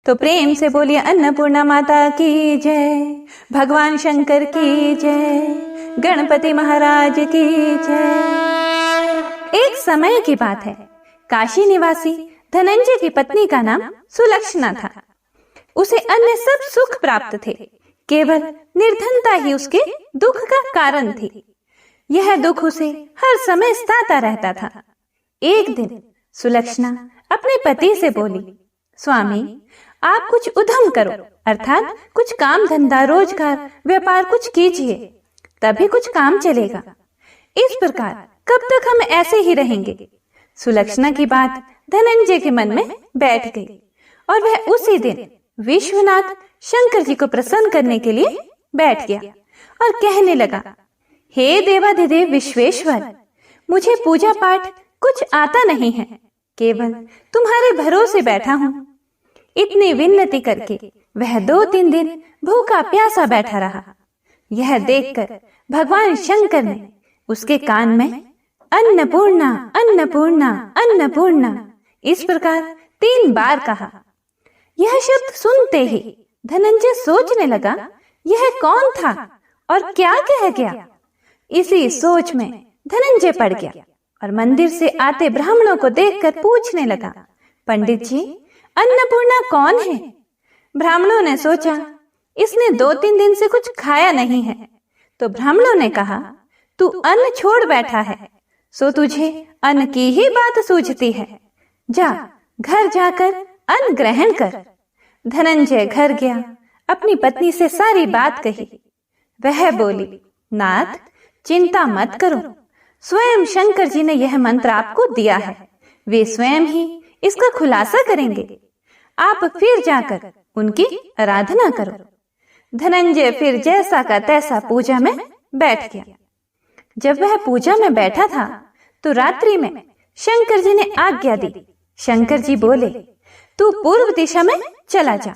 तो प्रेम से बोलिए अन्नपूर्णा माता की जय, भगवान शंकर की जय, गणपति महाराज की जय। एक समय की बात है, काशी निवासी धनंजय की पत्नी का नाम सुलक्षणा था। उसे अन्य सब सुख प्राप्त थे, केवल निर्धनता ही उसके दुख का कारण थी। यह दुख उसे हर समय सताता रहता था। एक दिन सुलक्षणा अपने पति से बोली, स्वामी आप कुछ उद्यम करो, अर्थात कुछ काम धंधा रोजगार व्यापार कुछ कीजिए, तभी कुछ काम चलेगा। इस प्रकार कब तक हम ऐसे ही रहेंगे। सुलक्षणा की बात धनंजय के मन में बैठ गई और वह उसी दिन विश्वनाथ शंकर जी को प्रसन्न करने के लिए बैठ गया और कहने लगा, हे देवाधिदेव विश्वेश्वर, मुझे पूजा पाठ कुछ आता नहीं है, केवल तुम्हारे भरोसे बैठा हूं। इतनी विनती करके वह 2-3 दिन भूखा प्यासा बैठा रहा। यह देखकर भगवान शंकर ने उसके कान में अन्नपूर्णा अन्नपूर्णा अन्नपूर्णा इस प्रकार 3 बार कहा। यह शब्द सुनते ही धनंजय सोचने लगा, यह कौन था और क्या कह गया। इसी सोच में धनंजय पड़ गया और मंदिर से आते ब्राह्मणों को देखकर पूछने लगा, पंडित जी अन्नपूर्णा कौन है। ब्राह्मणों ने सोचा इसने 2-3 दिन से कुछ खाया नहीं है, तो ब्राह्मणों ने कहा, तू अन्न छोड़ बैठा है, सो तुझे अन्न की ही बात सूझती है, जा घर जाकर अन्न ग्रहण कर। धनंजय घर गया, अपनी पत्नी से सारी बात कही। वह बोली, नाथ चिंता मत करो, स्वयं शंकर जी ने यह मंत्र आपको दिया है, वे स्वयं ही इसका खुलासा करेंगे, आप फिर जाकर उनकी आराधना करो। धनंजय फिर जैसा का तैसा पूजा में बैठ गया। जब वह पूजा में बैठा था तो रात्रि में शंकर जी ने आज्ञा दी। शंकर जी बोले, तू पूर्व दिशा में चला जा।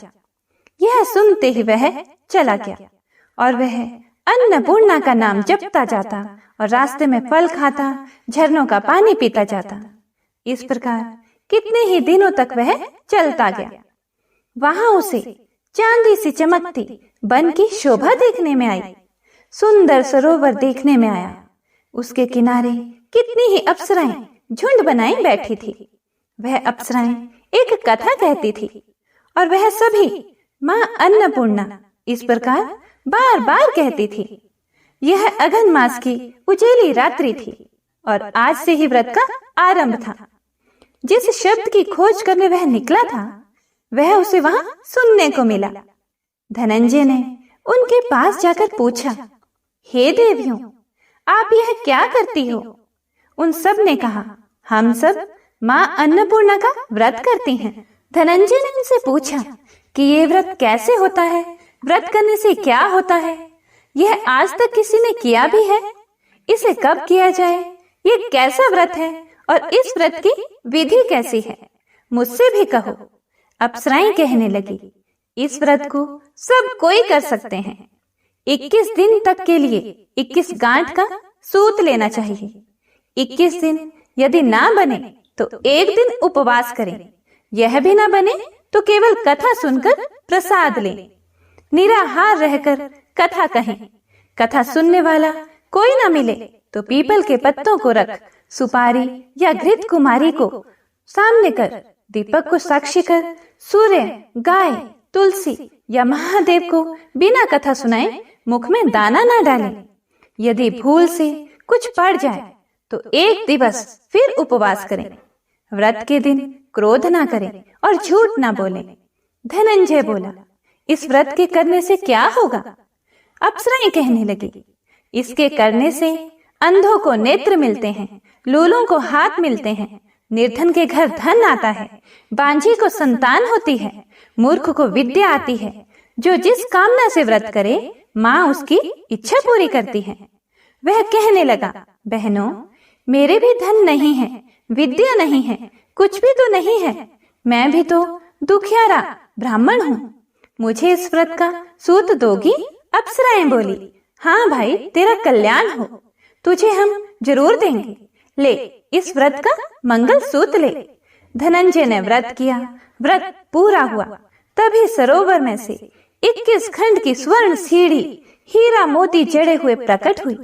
यह सुनते ही वह चला गया और वह अन्नपूर्णा का नाम जपता जाता और रास्ते में फल खाता, झरनों का पानी पीता जाता। इस प्रकार कितने ही दिनों तक वह चलता गया। वहां उसे चांदी सी चमकती वन की शोभा देखने में आई। सुंदर सरोवर देखने में आया। उसके किनारे कितनी ही अप्सराएं झुंड बनाई बैठी थी। वह अप्सराएं एक कथा कहती थी और वह सभी मां अन्नपूर्णा इस प्रकार बार बार कहती थी। यह अघन मास की उजेली रात्रि थी और आज से ही व्रत का आरंभ था। जिस शब्द की खोज करने वह निकला था वह उसे वहां सुनने को मिला। धनंजय ने उनके पास जाकर पूछा, हे देवियों, आप यह क्या करती हो। उन सब ने कहा, हम सब मां अन्नपूर्णा का व्रत करती हैं। धनंजय ने उनसे पूछा कि ये व्रत कैसे होता है, व्रत करने से क्या होता है, यह आज तक किसी ने किया भी है, इसे कब किया जाए, ये कैसा व्रत है और इस व्रत की विधि कैसी है, मुझसे भी कहो। अप्सराएं कहने लगी, इस व्रत को सब कोई कर सकते हैं। 21 दिन तक के लिए 21 गांठ का सूत लेना चाहिए। 21 दिन यदि ना बने तो एक दिन उपवास करें। यह भी ना बने तो केवल कथा सुनकर प्रसाद लें। निराहार रहकर कथा कहें। कथा सुनने वाला कोई ना मिले तो पीपल के पत्तों को रख सुपारी या घृत कुमारी को सामने कर, दीपक को साक्षी कर, सूर्य, गाय, तुलसी या महादेव को बिना कथा सुनाए मुख में दाना ना डालें। यदि भूल से कुछ पड़ जाए तो एक दिवस फिर उपवास करें। व्रत के दिन क्रोध ना करें और झूठ ना बोलें। धनंजय बोला, इस व्रत के करने से क्या होगा। अप्सराएं कहने लगी, इसके करने से अंधों को नेत्र मिलते हैं, लूलों को हाथ मिलते हैं, निर्धन के घर धन आता है, बांझी को संतान होती है, मूर्ख को विद्या आती है। जो जिस कामना से व्रत करे माँ उसकी इच्छा पूरी करती है। वह कहने लगा, बहनों, मेरे भी धन नहीं है, विद्या नहीं है, कुछ भी तो नहीं है, मैं भी तो दुखियारा ब्राह्मण हूँ, मुझे इस व्रत का सूत दोगी। अप्सराएं बोली, हाँ भाई, तेरा कल्याण हो, तुझे हम जरूर देंगे, ले इस व्रत का मंगल सूत ले। धनंजय ने व्रत किया, व्रत पूरा हुआ। तभी सरोवर में से 21 खंड की स्वर्ण सीढ़ी हीरा मोती जड़े हुए प्रकट हुई।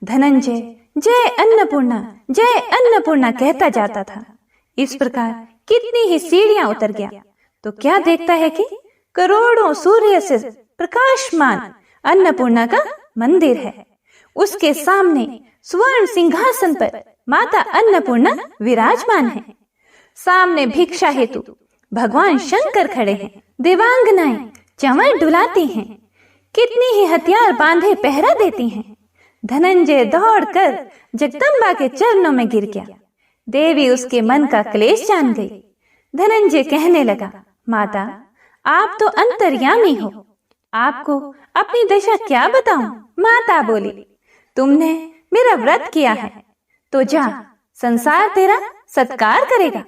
धनंजय जय अन्नपूर्णा कहता जाता था। इस प्रकार कितनी ही सीढ़ियां उतर गया तो क्या देखता है कि करोड़ों सूर्य से प्रकाशमान अन्नपूर्णा का मंदिर है। उसके सामने स्वर्ण सिंहासन पर माता अन्नपूर्णा विराजमान है। सामने भिक्षा हेतु भगवान शंकर खड़े हैं। देवांगनाएं चंवर डुलाती हैं। कितनी ही हथियार बांधे पहरा देती हैं। धनंजय दौड़कर जगदम्बा के चरणों में गिर गया। देवी उसके मन का क्लेश जान गई। धनंजय कहने लगा, माता आप तो अंतर्यामी हो, आपको अपनी दशा क्या बताऊं। माता बोली, तुमने मेरा व्रत किया है तो जा, संसार तेरा सत्कार करेगा।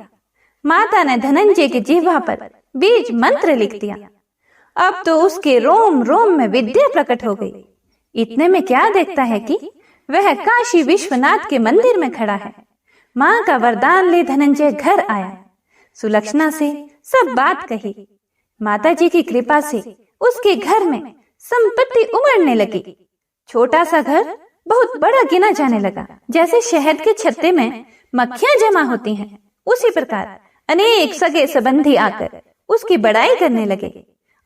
माता ने धनंजय की जिह्वा पर बीज मंत्र लिख दिया। अब तो उसके रोम रोम में विद्या प्रकट हो गई। इतने में क्या देखता है कि वह काशी विश्वनाथ के मंदिर में खड़ा है। माँ का वरदान ले धनंजय घर आया। सुलक्षणा से सब बात कही। माताजी की कृपा से उसके घर में संपत्ति उमड़ने लगी। छोटा सा घर बहुत बड़ा गिना जाने लगा। जैसे शहद के छत्ते में मक्खियां जमा होती हैं, उसी प्रकार अनेक सगे संबंधी आकर उसकी बड़ाई करने लगे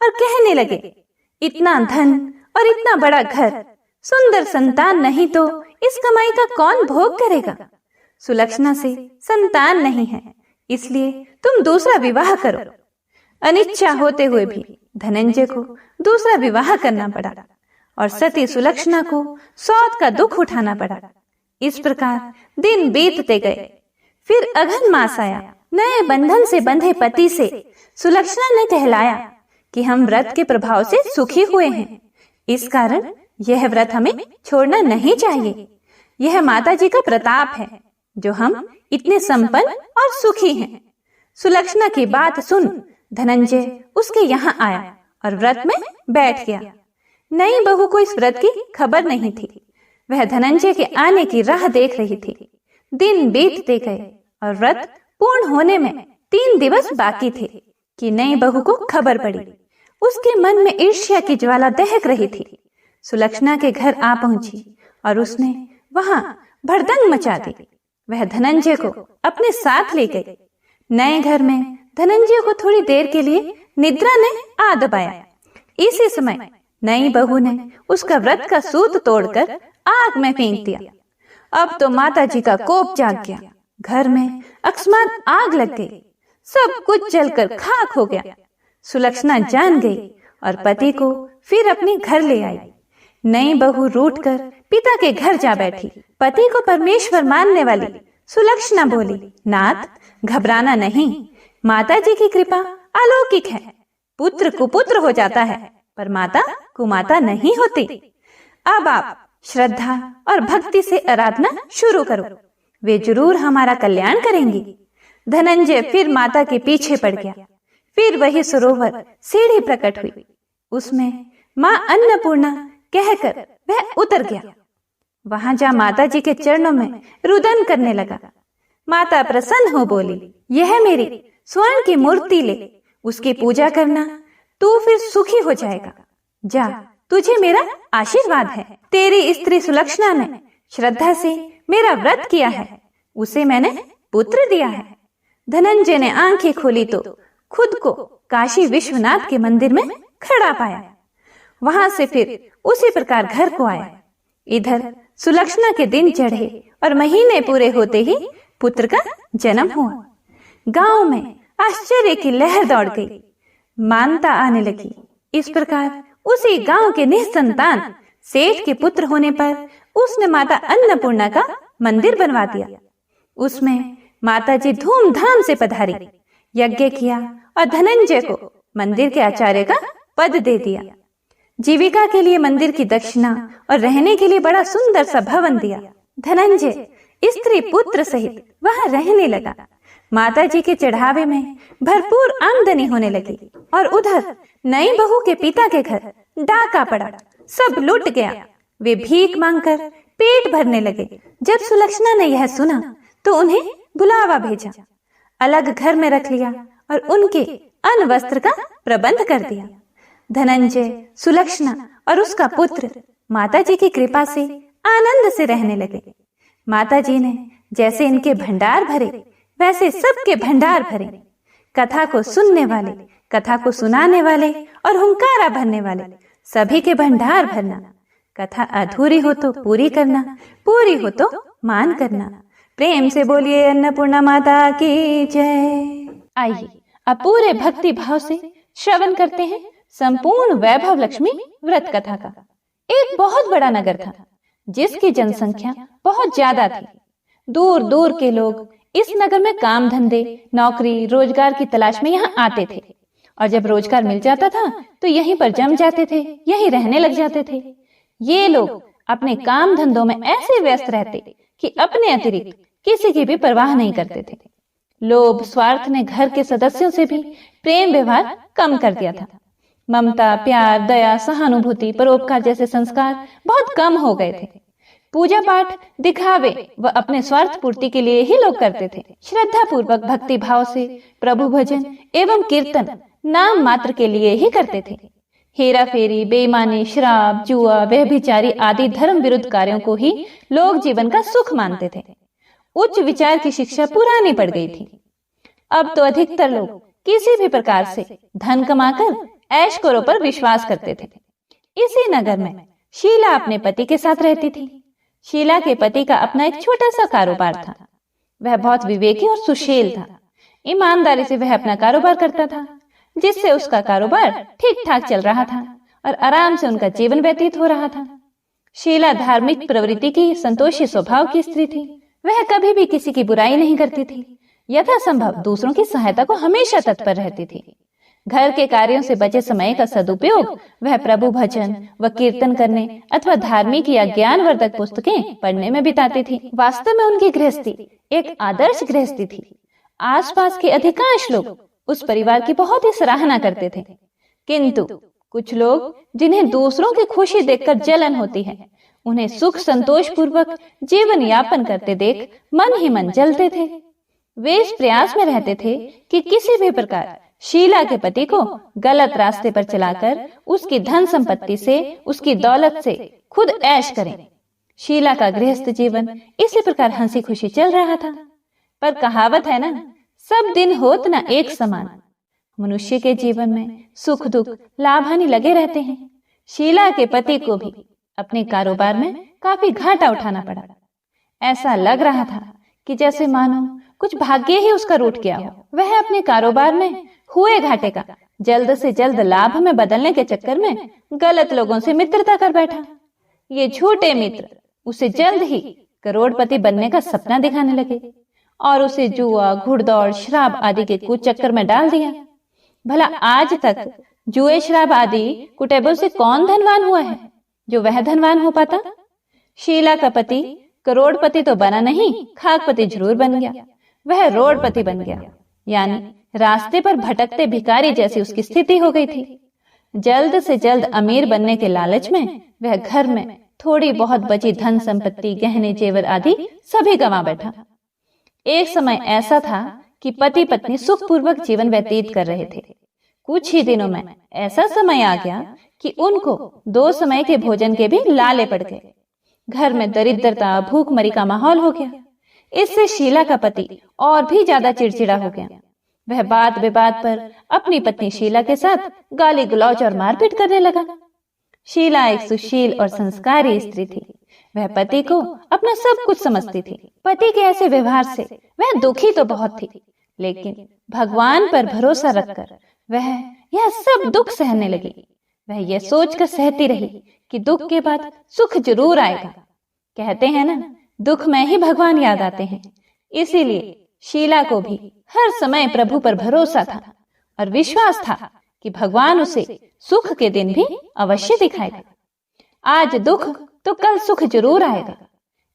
और कहने लगे, इतना धन और इतना बड़ा घर, सुंदर संतान नहीं तो इस कमाई का कौन भोग करेगा। सुलक्षणा से संतान नहीं है, इसलिए तुम दूसरा विवाह करो। अनिच्छा होते हुए भी धनंजय को दूसरा विवाह करना पड़ा और सती सुलक्षणा को सौत का दुख उठाना पड़ा। इस प्रकार दिन बीतते गए। फिर अघन मास आया। नए बंधन से बंधे पति से सुलक्षणा ने कहलाया कि हम व्रत के प्रभाव से सुखी हुए हैं, इस कारण यह व्रत हमें छोड़ना नहीं चाहिए। यह माताजी का प्रताप है जो हम इतने संपन्न और सुखी हैं। सुलक्षणा की बात सुन धनंजय उसके यहाँ आया और व्रत में बैठ गया। नई बहू को इस व्रत की खबर नहीं थी। वह धनंजय के आने की राह देख रही थी। दिन बीतते गए और व्रत पूर्ण होने में 3 दिवस बाकी थे कि नई बहू को खबर पड़ी। उसके मन में ईर्ष्या की ज्वाला दहक रही थी। सुलक्षणा के घर आ पहुंची और उसने वहां भड़दंग मचा दी। वह धनंजय को अपने साथ ले गई। नए घर में धनंजय को थोड़ी देर के लिए निद्रा ने आ दबाया। इसी समय नई बहू ने उसका व्रत का सूत तोड़कर आग में फेंक दिया। अब तो माताजी का कोप जाग गया। घर में अकस्मात आग लग गई। सब कुछ जलकर खाक हो गया। सुलक्षणा जान गई और पति को फिर अपने घर ले आई। नई बहू रूठकर पिता के घर जा बैठी। पति को परमेश्वर मानने वाली सुलक्षणा बोली, नाथ घबराना नहीं, माताजी की कृपा अलौकिक है। पुत्र कुपुत्र हो जाता है पर माता कुमाता नहीं होती। अब आप श्रद्धा और भक्ति से आराधना शुरू करो, वे जरूर हमारा कल्याण करेंगी। धनंजय फिर माता के पीछे पड़ गया। फिर वही सरोवर सीढ़ी प्रकट हुई। उसमें माँ अन्नपूर्णा कहकर वह उतर गया। वहां जा माताजी के चरणों में रुदन करने लगा। माता प्रसन्न हो बोली, यह मेरी स्वर्ण की मूर्ति ले, उसकी पूजा करना, तू फिर सुखी हो जाएगा। जा, तुझे मेरा आशीर्वाद है। तेरी स्त्री सुलक्षणा ने श्रद्धा से मेरा व्रत किया है, उसे मैंने पुत्र दिया है। धनंजय ने आंखें खोली तो खुद को काशी विश्वनाथ के मंदिर में खड़ा पाया। वहां से फिर उसी प्रकार घर को आया। इधर सुलक्षणा के दिन चढ़े और महीने पूरे होते ही पुत्र का जन्म हुआ। गांव में आश्चर्य की लहर दौड़ गई। मानता आने लगी। इस प्रकार उसी गांव के निसंतान सेठ के पुत्र होने पर उसने माता अन्नपूर्णा का मंदिर बनवा दिया। उसमें माताजी धूमधाम से पधारी, यज्ञ किया और धनंजय को मंदिर के आचार्य का पद दे दिया। जीविका के लिए मंदिर की दक्षिणा और रहने के लिए बड़ा सुंदर सा भवन दिया। धनंजय स्त्री पुत्र सहित वहां रहने लगा। माताजी के चढ़ावे में भरपूर आमदनी होने लगी और उधर नई बहू के पिता के घर डाका पड़ा, सब लूट गया। वे भीख मांगकर पेट भरने लगे। जब सुलक्षणा ने यह सुना तो उन्हें बुलावा भेजा, अलग घर में रख लिया और उनके अन्न वस्त्र का प्रबंध कर दिया। धनंजय, सुलक्षणा और उसका पुत्र माता जी की कृपा से आनंद से रहने लगे। माता जी ने जैसे इनके भंडार भरे, वैसे सबके भंडार भरे। कथा को सुनने वाले, कथा को सुनाने वाले और हुंकारा भरने वाले सभी के भंडार भरना। कथा अधूरी हो तो पूरी करना, पूरी हो तो मान करना। प्रेम से बोलिए अन्नपूर्णा माता की जय। आइए अब पूरे भक्ति भाव से श्रवण करते हैं संपूर्ण वैभव लक्ष्मी व्रत कथा का। एक बहुत बड़ा नगर था जिसकी जनसंख्या बहुत ज्यादा थी। दूर दूर के लोग इस नगर में काम धंधे, नौकरी, रोजगार की तलाश में यहाँ आते थे और जब रोजगार मिल जाता था तो यहीं पर जम जाते थे, यहीं रहने लग जाते थे। ये लोग अपने काम धंधों में ऐसे व्यस्त रहते कि अपने अतिरिक्त किसी की भी परवाह नहीं करते थे। लोभ, स्वार्थ ने घर के सदस्यों से भी प्रेम व्यवहार कम कर दिया था। ममता, प्यार, दया, सहानुभूति, परोपकार जैसे संस्कार बहुत कम हो गए थे। पूजा पाठ दिखावे व अपने स्वार्थ पूर्ति के लिए ही लोग करते थे। श्रद्धा पूर्वक भक्ति भाव से प्रभु भजन एवं कीर्तन नाम मात्र के लिए ही करते थे। हेरा फेरी, बेईमानी, शराब, जुआ, व्यभिचारी आदि धर्म विरुद्ध कार्यों को ही लोग जीवन का सुख मानते थे। उच्च विचार की शिक्षा पुरानी पड़ गई थी। अब तो अधिकतर लोग किसी भी प्रकार से धन कमाकर ऐश करो पर विश्वास करते थे। इसी नगर में शीला अपने पति के साथ रहती थी। शीला के पति का अपना एक छोटा सा कारोबार था। वह बहुत विवेकी और सुशील था। ईमानदारी से वह अपना कारोबार करता था, जिससे उसका कारोबार ठीक ठाक चल रहा था और आराम से उनका जीवन व्यतीत हो रहा था। शीला धार्मिक प्रवृत्ति की, संतोषी स्वभाव की स्त्री थी। वह कभी भी किसी की बुराई नहीं करती थी। यथासंभव दूसरों की सहायता को हमेशा तत्पर रहती थी। घर के कार्यों से बचे समय का सदुपयोग वह प्रभु भजन व कीर्तन करने अथवा धार्मिक या ज्ञानवर्धक पुस्तकें पढ़ने में बिताती थी। वास्तव में उनकी गृहस्थी एक आदर्श गृहस्थी थी। आसपास के अधिकांश लोग उस परिवार की बहुत ही सराहना करते थे, किंतु कुछ लोग जिन्हें दूसरों की खुशी देखकर जलन होती है, उन्हें सुख संतोष पूर्वक जीवन यापन करते देख मन ही मन जलते थे। वे इस प्रयास में रहते थे कि किसी भी प्रकार शीला के पति को गलत रास्ते पर चलाकर उसकी धन संपत्ति से, उसकी दौलत से खुद ऐश करें। शीला का गृहस्थ जीवन इसी प्रकार हंसी खुशी चल रहा था। पर कहावत है ना, सब दिन होत न एक समान। मनुष्य के जीवन में सुख दुख, लाभ हानि लगे रहते हैं। शीला के पति को भी अपने कारोबार में काफी घाटा उठाना पड़ा। ऐसा लग रहा था कि जैसे मानो कुछ भाग्य ही उसका रूठ गया हो। वह अपने कारोबार में हुए घाटे का जल्द से जल्द लाभ में बदलने के चक्कर में गलत लोगों से मित्रता कर बैठा। ये झूठे मित्र उसे जल्द ही करोड़पति बनने का सपना दिखाने लगे और उसे जुआ, घुड़दौड़, शराब आदि के कुचक्कर में डाल दिया। भला आज तक जुए, शराब आदि कुटैबों से कौन धनवान हुआ है जो वह धनवान हो पाता? शीला का पति करोड़पति तो बना नहीं, खाकपति जरूर बन गया। वह रोडपति बन गया, यानी रास्ते पर भटकते भिखारी जैसी उसकी स्थिति हो गई थी। जल्द से जल्द अमीर बनने के लालच में वह घर में थोड़ी बहुत बची धन संपत्ति, गहने जेवर आदि सभी गंवा बैठा। एक समय ऐसा था कि पति पत्नी सुखपूर्वक जीवन व्यतीत कर रहे थे। कुछ ही दिनों में ऐसा समय आ गया कि उनको 2 समय के भोजन के भी लाले पड़ गए। घर में दरिद्रता, भूखमरी का माहौल हो गया। इससे शीला का पति और भी ज्यादा चिड़चिड़ा हो गया। वह बात विवाद पर अपनी पत्नी शीला के साथ गाली गलौज और मारपीट करने लगा। शीला एक सुशील और संस्कारी स्त्री थी। वह पति को अपना सब कुछ समझती थी। पति के ऐसे व्यवहार से वह दुखी तो बहुत थी, लेकिन भगवान पर भरोसा रखकर वह यह सब दुख सहने लगी। वह यह सोचकर सहती रही कि दुख के बाद सुख जरूर आएगा। कहते हैं ना, दुख में ही भगवान याद आते हैं। इसीलिए शीला को भी हर समय प्रभु पर भरोसा था और विश्वास था कि भगवान उसे सुख के दिन भी अवश्य दिखाएगा। आज दुख तो कल सुख जरूर आएगा।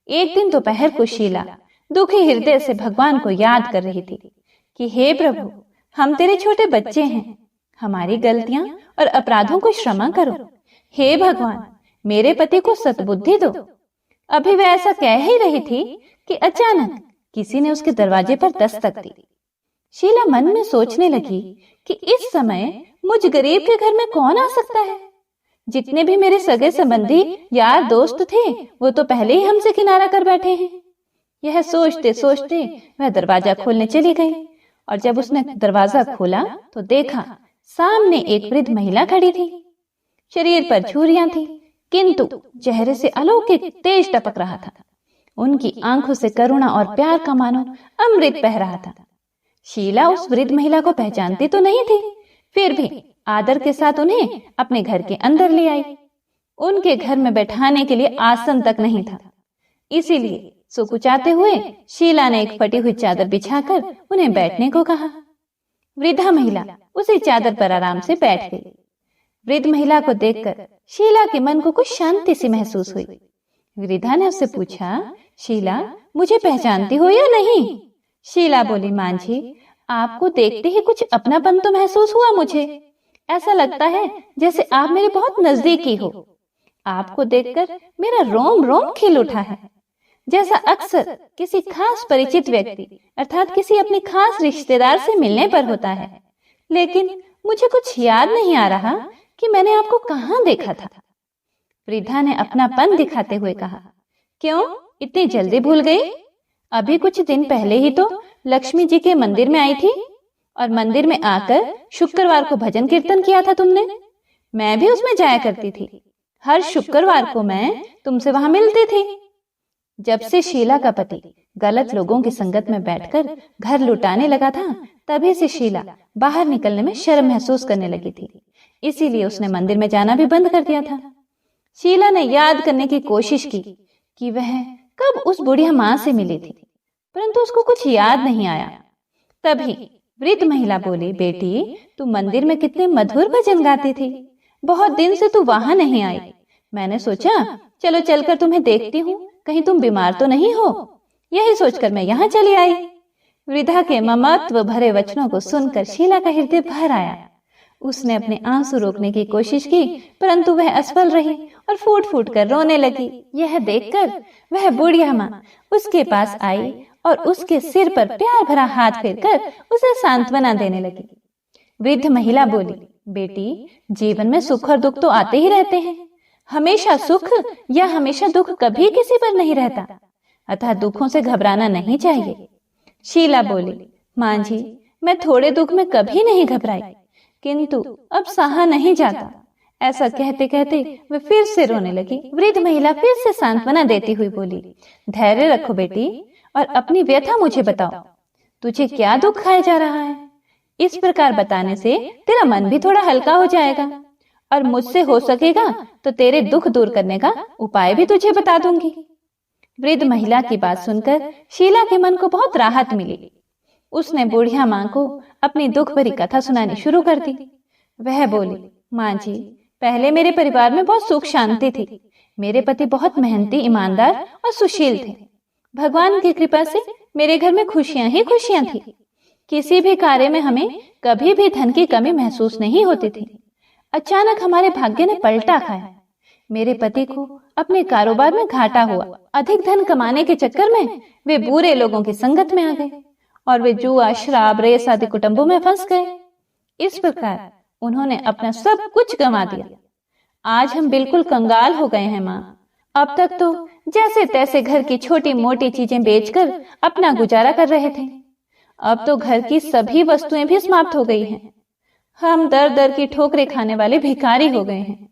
एक दिन दोपहर को शीला दुखी हृदय से भगवान को याद कर रही थी कि हे प्रभु, हम तेरे छोटे बच्चे हैं, हमारी गलतियां और अपराधों को क्षमा करो। हे भगवान, मेरे पति को सद्बुद्धि दो। अभी वह ऐसा कह ही रही थी कि अचानक किसी ने उसके दरवाजे पर दस्तक दी। शीला मन में सोचने लगी कि इस समय मुझ गरीब के घर में कौन आ सकता है। जितने भी मेरे सगे संबंधी यार दोस्त थे वो तो पहले ही हमसे किनारा कर बैठे हैं। यह सोचते सोचते वह दरवाजा खोलने चली गई और जब उसने दरवाजा खोला तो देखा सामने एक वृद्ध महिला खड़ी थी। शरीर पर झुर्रियां थी किंतु चेहरे से अलौकिक तेज टपक रहा था। उनकी आंखों से करुणा और प्यार का मानो अमृत बह रहा था। शीला उस वृद्ध महिला को पहचानती तो नहीं थी, फिर भी आदर के साथ उन्हें अपने घर के अंदर ले आई। उनके घर में बैठाने के लिए आसन तक नहीं था, इसीलिए सुकुचाते हुए शीला ने एक फटी हुई चादर बिछाकर उन्हें बैठने को कहा। वृद्धा महिला उसी चादर पर आराम से बैठ गई। वृद्ध महिला को देखकर शीला के मन को कुछ शांति सी महसूस हुई। वृद्धा ने उससे पूछा, शीला मुझे पहचानती हो या नहीं? शीला बोली, मां जी आपको देखते ही कुछ अपनापन तो महसूस हुआ मुझे। ऐसा लगता है जैसे आप मेरे बहुत नजदीकी हो। आपको देखकर मेरा रोम रोम खिल उठा है, जैसा अक्सर किसी खास परिचित व्यक्ति अर्थात किसी अपने खास रिश्तेदार से मिलने पर होता है। लेकिन मुझे कुछ याद नहीं आ रहा कि मैंने आपको कहाँ देखा था। वृद्धा ने अपनापन दिखाते हुए कहा, क्यों इतनी जल्दी भूल गई? अभी कुछ दिन पहले ही तो लक्ष्मी जी के मंदिर में आई थी और मंदिर में आकर शुक्रवार को भजन कीर्तन किया था तुमने। मैं भी उसमें जाया करती थी। हर शुक्रवार को मैं तुमसे वहां मिलती थी। जब से शीला का पति गलत लोगों की संगत में बैठकर घर लुटाने लगा था, तभी से शीला बाहर निकलने में शर्म महसूस करने लगी थी। इसीलिए उसने मंदिर में जाना भी बंद कर दिया था। शीला ने याद करने की कोशिश की कि वह कब उस बुढ़िया मां से मिली थी, परंतु उसको कुछ याद नहीं आया। तभी वृद्ध महिला बोली, बेटी तू मंदिर में कितने मधुर भजन गाती थी। बहुत दिन से तू वहां नहीं आई। मैंने सोचा चलो चलकर तुम्हें देखती हूँ, कहीं तुम बीमार तो नहीं हो। यही सोचकर मैं यहाँ चली आई। वृद्धा के ममत्व भरे वचनों को सुनकर शीला का हृदय भर आया। उसने अपने आंसू रोकने की कोशिश की, परंतु वह असफल रही और फूट फूट कर रोने लगी। यह देखकर वह बुढ़िया माँ उसके पास आई और उसके सिर पर प्यार भरा हाथ फेरकर उसे सांत्वना देने लगी। वृद्ध महिला बोली, बेटी जीवन में सुख और दुख तो आते ही रहते हैं। हमेशा सुख या हमेशा दुख कभी किसी पर नहीं रहता, अतः दुखों से घबराना नहीं चाहिए। शीला बोली, मां जी मैं थोड़े दुख में कभी नहीं घबराई, किंतु अब सहा नहीं जाता। ऐसा कहते कहते वह फिर से रोने लगी। वृद्ध महिला फिर से सांत्वना देती हुई बोली, धैर्य रखो बेटी और अपनी व्यथा मुझे बताओ। तुझे क्या दुख खाया जा रहा है? इस प्रकार बताने से तेरा मन भी थोड़ा हल्का हो जाएगा और मुझसे हो सकेगा तो तेरे दुख दूर करने का उपाय भी तुझे बता दूंगी। वृद्ध महिला की बात सुनकर शीला के मन को बहुत राहत मिली। उसने बुढ़िया मां को अपनी दुख भरी कथा सुनानी शुरू कर दी। वह बोली, मां जी पहले मेरे परिवार में बहुत सुख शांति थी। मेरे पति बहुत मेहनती, ईमानदार और सुशील थे। भगवान की कृपा से मेरे घर में खुशियां ही खुशियां थी। किसी भी कार्य में हमें कभी भी धन की कमी महसूस नहीं होती थी। अचानक हमारे भाग्य ने पलटा खाया। मेरे पति को अपने कारोबार में घाटा हुआ। अधिक धन कमाने के चक्कर में वे बुरे लोगों की संगत में आ गए और वे जुआ, शराब, रेस आदि कुटुंबों में फंस गए। इस प्रकार उन्होंने अपना सब कुछ गंवा दिया। आज हम बिल्कुल कंगाल हो गए हैं माँ। अब तक तो जैसे तैसे घर की छोटी मोटी चीजें बेचकर अपना गुजारा कर रहे थे। अब तो घर की सभी वस्तुएं भी समाप्त हो गई हैं। हम दर दर की ठोकरें खाने वाले भिखारी हो गए हैं।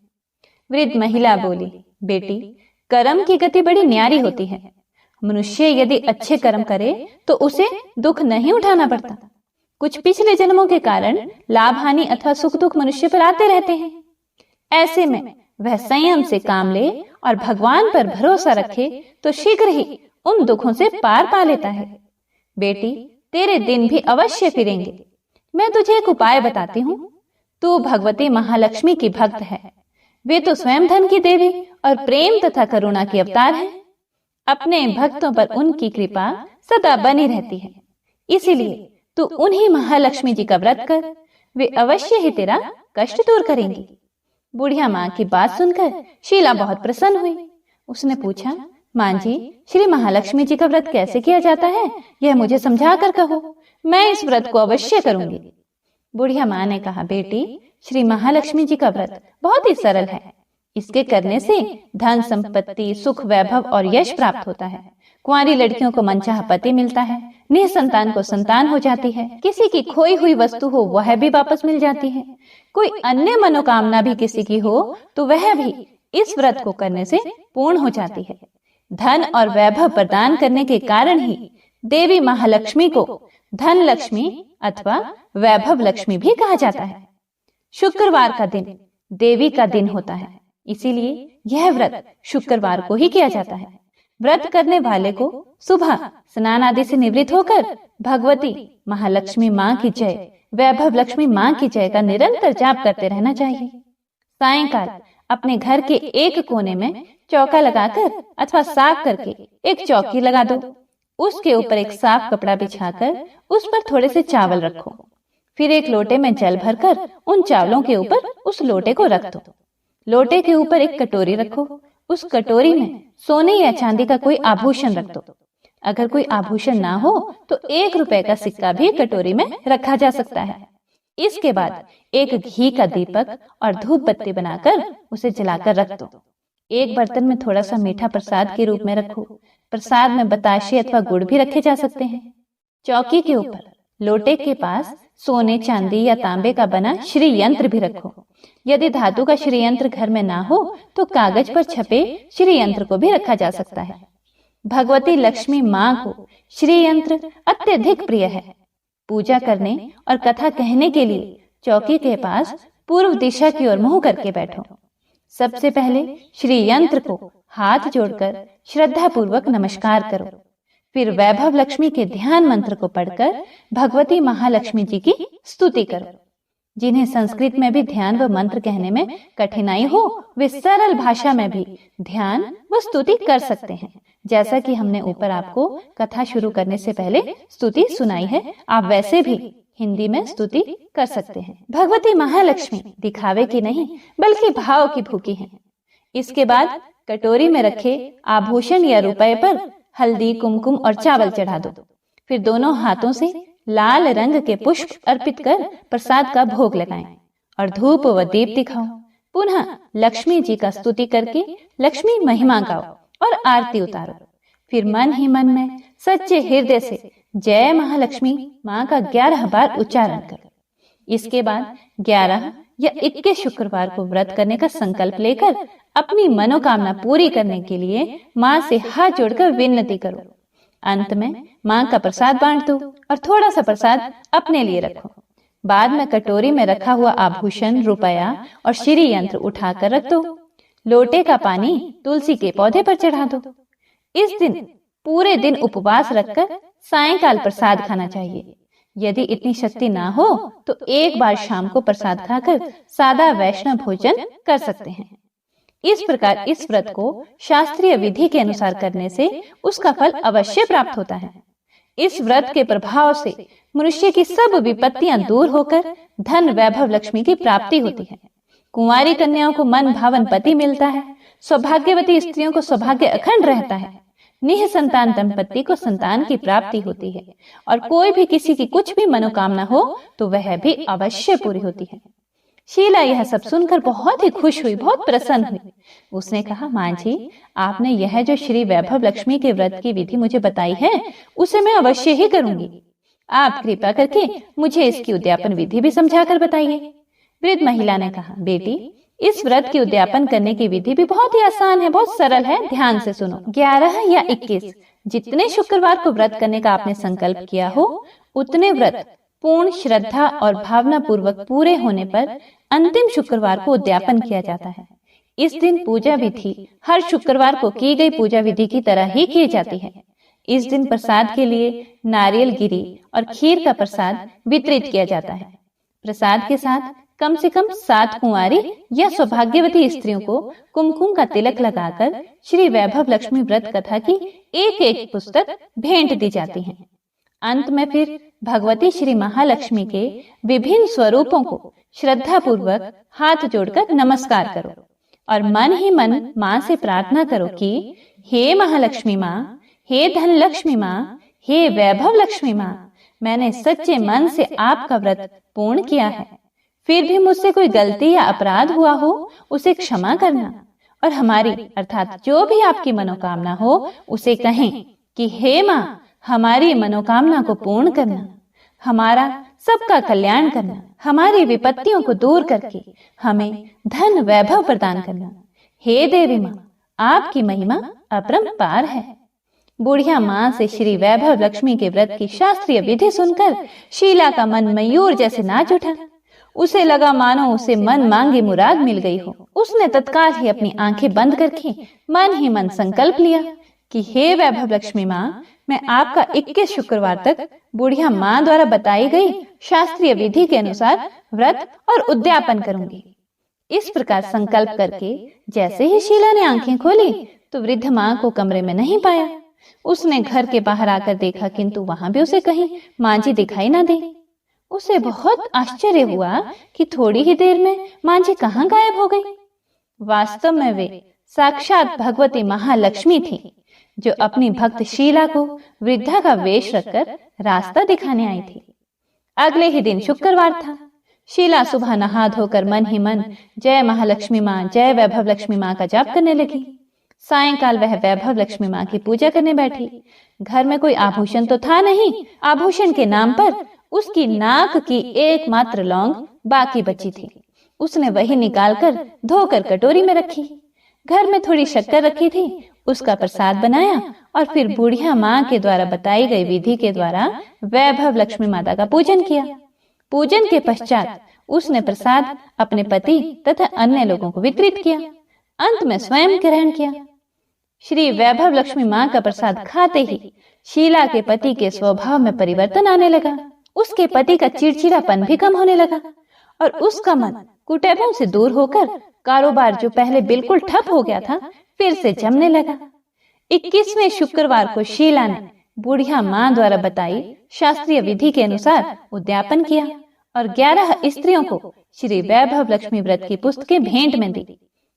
वृद्ध महिला बोली, बेटी कर्म की गति बड़ी न्यारी होती है। मनुष्य यदि अच्छे कर्म करे तो उसे दुख नहीं उठाना पड़ता। कुछ पिछले जन्मों के कारण लाभ हानि अथवा सुख दुख मनुष्य पर आते रहते हैं। ऐसे में वह संयम से काम ले और भगवान पर भरोसा रखे तो शीघ्र ही उन दुखों से पार पा लेता है। बेटी तेरे दिन भी अवश्य फिरेंगे। मैं तुझे एक उपाय बताती हूँ। तू भगवती महालक्ष्मी की भक्त है। वे तो स्वयं धन की देवी और प्रेम तथा करुणा की अवतार है। अपने भक्तों पर उनकी कृपा सदा बनी रहती है। इसीलिए तू उन्हीं महालक्ष्मी जी का व्रत कर, वे अवश्य ही तेरा कष्ट दूर करेंगी। बुढ़िया माँ की बात सुनकर शीला बहुत प्रसन्न हुई। उसने पूछा, मां जी, श्री महालक्ष्मी जी का व्रत कैसे किया जाता है, यह मुझे समझा कर कहो, मैं इस व्रत को अवश्य करूंगी। बुढ़िया माँ ने कहा, बेटी, श्री महालक्ष्मी जी का व्रत बहुत ही सरल है। इसके करने से धन संपत्ति, सुख, वैभव और यश प्राप्त होता है। कुंवारी लड़कियों को मनचाहा पति मिलता है, निसंतान को संतान हो जाती है, किसी की खोई हुई वस्तु हो वह भी वापस मिल जाती है, कोई अन्य मनोकामना भी किसी की हो तो वह भी इस व्रत को करने से पूर्ण हो जाती है। धन और वैभव प्रदान करने के कारण ही देवी महालक्ष्मी को धन लक्ष्मी अथवा वैभव लक्ष्मी भी कहा जाता है। शुक्रवार का दिन देवी का दिन होता है, इसीलिए यह व्रत शुक्रवार को ही किया जाता है। व्रत करने वाले को सुबह स्नान आदि से निवृत्त होकर भगवती महालक्ष्मी माँ की जय, वैभव लक्ष्मी माँ की जय का निरंतर जाप करते रहना चाहिए। सायंकाल अपने घर के एक कोने में चौका लगाकर अथवा साफ करके एक चौकी लगा दो। उसके ऊपर एक साफ कपड़ा बिछाकर उस पर थोड़े से चावल रखो। फिर एक लोटे में जल भरकर उन चावलों के ऊपर उस लोटे को रख दो। लोटे के ऊपर एक कटोरी रखो। उस कटोरी में सोने या चांदी का कोई आभूषण रख दो। अगर कोई आभूषण ना हो तो 1 रुपए का सिक्का भी कटोरी में रखा जा सकता है। इसके बाद एक घी का दीपक और धूप बत्ती बनाकर उसे जलाकर रख दो। एक बर्तन में थोड़ा सा मीठा प्रसाद के रूप में रखो। प्रसाद में बताशे अथवा गुड़ भी रखे जा सकते हैं। चौकी के ऊपर लोटे के पास सोने, चांदी या तांबे का बना श्री यंत्र भी रखो। यदि धातु का श्री यंत्र घर में ना हो तो कागज पर छपे श्री यंत्र को भी रखा जा सकता है। भगवती लक्ष्मी माँ को श्री यंत्र अत्यधिक प्रिय है। पूजा करने और कथा कहने के लिए चौकी के पास पूर्व दिशा की ओर मुंह करके बैठो। सबसे पहले श्री यंत्र को हाथ जोड़कर श्रद्धा पूर्वक नमस्कार करो। फिर वैभव लक्ष्मी के ध्यान मंत्र को पढ़कर भगवती महालक्ष्मी जी की स्तुति करो। जिन्हें संस्कृत में भी ध्यान व मंत्र कहने में कठिनाई हो वे सरल भाषा में भी ध्यान व स्तुति कर सकते हैं। जैसा कि हमने ऊपर आपको कथा शुरू करने से पहले स्तुति सुनाई है, आप वैसे भी हिंदी में स्तुति कर सकते हैं। भगवती महालक्ष्मी दिखावे की नहीं बल्कि भाव की भूखी हैं। इसके बाद कटोरी में रखे आभूषण या रुपए पर हल्दी, कुमकुम और चावल चढ़ा दो। फिर दोनों हाथों से लाल रंग के पुष्प अर्पित कर प्रसाद का भोग लगाएं और धूप व दीप दिखाओ। पुनः लक्ष्मी जी का स्तुति करके लक्ष्मी महिमा गाओ और आरती उतारो। फिर मन ही मन में सच्चे हृदय से जय महालक्ष्मी माँ का 11 बार उच्चारण करो। इसके बाद 11 या 21 शुक्रवार को व्रत करने का संकल्प लेकर अपनी मनोकामना पूरी करने के लिए माँ से हाथ जोड़कर विनती करो। अंत में माँ का प्रसाद बांट दो और थोड़ा सा प्रसाद अपने लिए रखो। बाद में कटोरी में रखा हुआ आभूषण, रुपया और श्री यंत्र उठाकर रख दो। लोटे का पानी तुलसी के पौधे पर चढ़ा दो। इस दिन पूरे दिन उपवास रखकर सायंकाल प्रसाद खाना चाहिए। यदि इतनी शक्ति ना हो तो एक बार शाम को प्रसाद खाकर सादा वैष्णव भोजन कर सकते हैं। इस प्रकार इस व्रत को शास्त्रीय विधि के अनुसार करने से उसका फल अवश्य प्राप्त होता है। इस व्रत के प्रभाव से मनुष्य की सब विपत्तियां दूर होकर धन, वैभव, लक्ष्मी की प्राप्ति होती है। कुंवारी कन्याओं को मन भावन पति मिलता है। सौभाग्यवती स्त्रियों को सौभाग्य अखंड रहता है। निःसंतान दंपति को संतान की प्राप्ति होती है और कोई भी किसी की कुछ भी मनोकामना हो तो वह भी अवश्य पूरी होती है। शीला यह सब सुनकर बहुत ही खुश हुई, बहुत प्रसन्न हुई। उसने कहा, माँ जी, आपने यह जो श्री वैभव लक्ष्मी के व्रत की विधि मुझे बताई है उसे मैं अवश्य ही करूंगी। आप कृपा करके मुझे इसकी उद्यापन विधि भी समझाकर बताइए। वृद्ध महिला ने कहा, बेटी, इस व्रत की उद्यापन करने की विधि भी बहुत ही आसान है, बहुत सरल है। ध्यान से सुनो। 11 या 21 जितने शुक्रवार को व्रत करने का आपने संकल्प किया हो उतने व्रत पूर्ण श्रद्धा और भावना पूर्वक पूरे होने पर अंतिम शुक्रवार को उद्यापन किया जाता है। इस दिन पूजा विधि हर शुक्रवार को की गई पूजा विधि की तरह ही की जाती है। इस दिन प्रसाद के लिए नारियल गिरी और खीर का प्रसाद वितरित किया जाता है। प्रसाद के साथ कम से कम 7 कुंवारी या सौभाग्यवती स्त्रियों को कुमकुम का तिलक लगाकर श्री वैभव लक्ष्मी व्रत कथा की एक पुस्तक भेंट दी जाती है। अंत में फिर भगवती श्री महालक्ष्मी के विभिन्न स्वरूपों को श्रद्धा पूर्वक हाथ जोड़कर नमस्कार करो। और मन ही मन माँ से प्रार्थना करो कि हे महालक्ष्मी माँ, हे धन लक्ष्मी माँ, हे वैभव लक्ष्मी माँ, मैंने सच्चे मन से आपका व्रत पूर्ण किया है। फिर भी मुझसे कोई गलती या अपराध हुआ हो उसे क्षमा करना, और हमारी अर्थात जो भी आपकी मनोकामना हो उसे कहें कि हे माँ, हमारी मनोकामना को पूर्ण करना, हमारा सबका कल्याण करना, हमारी विपत्तियों को दूर करके हमें धन वैभव प्रदान करना। हे देवी माँ, आपकी महिमा अपरंपार है। बुढ़िया माँ से श्री वैभव लक्ष्मी के व्रत की शास्त्रीय विधि सुनकर शीला का मन मयूर जैसे नाच उठा। उसे लगा मानो उसे मन मांगी मुराद मिल गई हो। उसने तत्काल ही अपनी आंखें बंद करके मन ही मन संकल्प लिया कि हे वैभव लक्ष्मी माँ, मैं आपका 21 शुक्रवार तक बुढ़िया माँ द्वारा बताई गई शास्त्रीय विधि के अनुसार व्रत और उद्यापन करूंगी। इस प्रकार संकल्प करके जैसे ही शीला ने आंखें खोली तो वृद्ध माँ को कमरे में नहीं पाया। उसने घर के बाहर आकर देखा, किंतु वहां भी उसे कहीं माँ जी दिखाई ना दे। उसे बहुत आश्चर्य हुआ कि थोड़ी ही देर में माँ जी कहाँ गायब हो गई। वास्तव में वे साक्षात भगवती महालक्ष्मी थी, जो अपनी भक्त शीला को वृद्धा का वेश रखकर रास्ता दिखाने आई थी। अगले ही दिन शुक्रवार था। शीला सुबह नहा धोकर मन ही मन जय महालक्ष्मी माँ, जय वैभव लक्ष्मी माँ का जाप करने लगी। सायंकाल वह वैभव लक्ष्मी माँ की पूजा करने बैठी। घर में कोई आभूषण तो था नहीं। आभूषण के नाम पर उसकी नाक की एकमात्र लौंग बाकी बची थी। उसने वही निकालकर धोकर कटोरी में रखी। घर में थोड़ी शक्कर रखी थी, उसका प्रसाद बनाया और फिर बुढ़िया माँ के द्वारा बताई गई विधि के द्वारा वैभव लक्ष्मी माता का पूजन किया। पूजन के पश्चात उसने प्रसाद अपने पति तथा अन्य लोगों को वितरित किया। अंत में स्वयं ग्रहण किया। श्री वैभव लक्ष्मी माँ का प्रसाद खाते ही शीला के पति के स्वभाव में परिवर्तन आने लगा। उसके पति का चिड़चिड़ापन भी कम होने लगा और उसका मन कुटैबों से दूर होकर कारोबार जो पहले बिल्कुल ठप हो गया था फिर से जमने लगा। 21वें शुक्रवार को शीला ने बुढ़िया माँ द्वारा बताई शास्त्रीय विधि के अनुसार उद्यापन किया और 11 स्त्रियों को श्री वैभव लक्ष्मी व्रत की पुस्तकें भेंट में दी।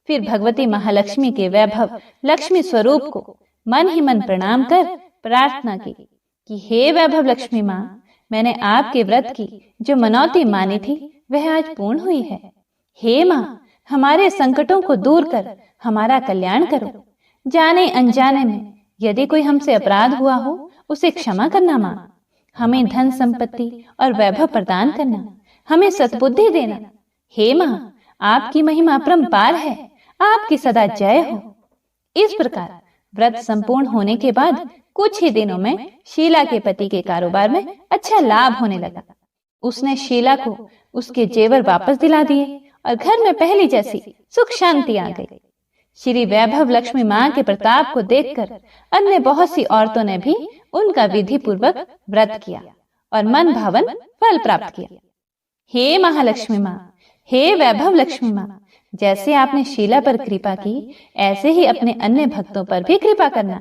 फिर भगवती महालक्ष्मी के वैभव लक्ष्मी स्वरूप को मन ही मन प्रणाम कर प्रार्थना की कि हे वैभव लक्ष्मी माँ, मैंने आपके व्रत की जो मनौती मानी थी वह आज पूर्ण हुई है। हे माँ, हमारे संकटों को दूर कर हमारा कल्याण करो। जाने अनजाने में यदि कोई हमसे अपराध हुआ हो उसे क्षमा करना माँ। हमें धन संपत्ति और वैभव प्रदान करना, हमें सद्बुद्धि देना। हे माँ, आपकी महिमा अपरंपार है, आपकी सदा जय हो। इस प्रकार व्रत संपूर्ण होने के बाद कुछ ही दिनों में शीला के पति के कारोबार में अच्छा लाभ होने लगा। उसने शीला को उसके जेवर वापस दिला दिए और घर में पहली जैसी सुख शांति आ गई। श्री वैभव लक्ष्मी माँ के प्रताप को देखकर अन्य बहुत सी औरतों ने भी उनका विधि पूर्वक व्रत किया और मन भावन फल प्राप्त किया। हे महालक्ष्मी माँ, हे वैभव लक्ष्मी माँ, जैसे आपने शीला पर कृपा की ऐसे ही अपने अन्य भक्तों पर भी कृपा करना।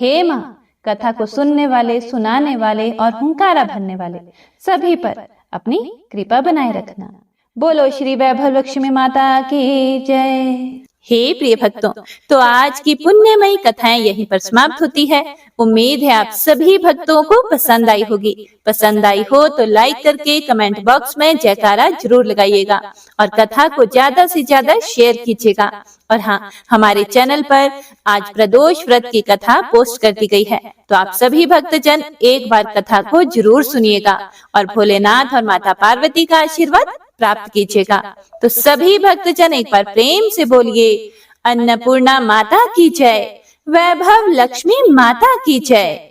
हे माँ, कथा को सुनने वाले, सुनाने वाले और हुंकारा भरने वाले सभी पर अपनी कृपा बनाए रखना। बोलो श्री वैभव लक्ष्मी माता की जय। हे प्रिय भक्तों, तो आज की पुण्यमयी कथाएं यहीं पर समाप्त होती है। उम्मीद है आप सभी भक्तों को पसंद आई होगी। पसंद आई हो तो लाइक करके कमेंट बॉक्स में जयकारा जरूर लगाइएगा और कथा को ज्यादा से ज्यादा शेयर कीजिएगा। और हाँ, हमारे चैनल पर आज प्रदोष व्रत की कथा पोस्ट कर दी गई है, तो आप सभी भक्तजन एक बार कथा को जरूर सुनिएगा और भोलेनाथ और माता पार्वती का आशीर्वाद प्राप्त कीजिएगा। तो सभी भक्तजन एक बार प्रेम से बोलिए, अन्नपूर्णा माता की जय, वैभव लक्ष्मी माता की जय।